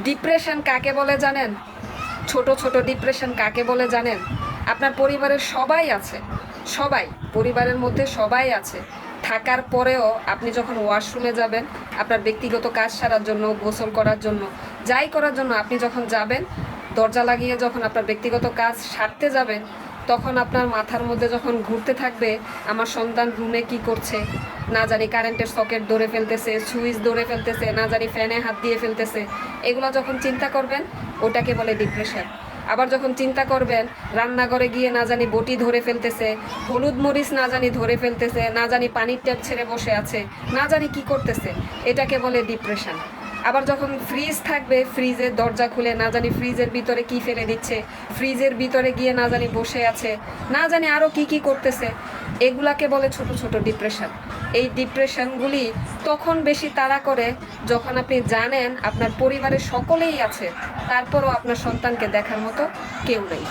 Depression কাকে বলে জানেন? ছোট ছোট ডিপ্রেশন কাকে বলে জানেন? আপনার পরিবারের সবাই আছে, সবাই পরিবারের মধ্যে সবাই আছে, থাকার পরেও আপনি যখন ওয়াশরুমে যাবেন, আপনার ব্যক্তিগত কাজ সারার জন্য, গোসল করার জন্য, যাই করার জন্য আপনি যখন যাবেন, দরজা লাগিয়ে যখন আপনার ব্যক্তিগত কাজ সারতে যাবেন, তখন আপনার মাথার মধ্যে যখন ঘুরতে থাকবে আমার সন্তান রুমে কি করছে, না জানি কারেন্টের সকেট ধরে ফেলতেছে, সুইচ ধরে ফেলতেছে, না জানি ফ্যানে হাত দিয়ে ফেলতেছে, এগুলো যখন চিন্তা করবেন ওটাকে বলে ডিপ্রেশন। আবার যখন চিন্তা করবেন রান্নাঘরে গিয়ে না জানি বটি ধরে ফেলতেছে, হলুদ মরিচ না জানি ধরে ফেলতেছে, না জানি পানির ট্যাপ ছেড়ে বসে আছে, না জানি কি করতেছে, এটাকে বলে ডিপ্রেশন। আবার যখন ফ্রিজ থাকবে, ফ্রিজের দরজা খুলে না জানি ফ্রিজের ভিতরে কি ফেলে দিচ্ছে, ফ্রিজের ভিতরে গিয়ে না জানি বসে আছে, না জানি আরও কি কি করতেছে, এগুলাকে বলে ছোট ছোট ডিপ্রেশন। এই ডিপ্রেশনগুলি তখন বেশি তাড়া করে যখন আপনি জানেন আপনার পরিবারের সকলেই আছে, তারপরও আপনার সন্তানকে দেখার মতো কেউ নেই।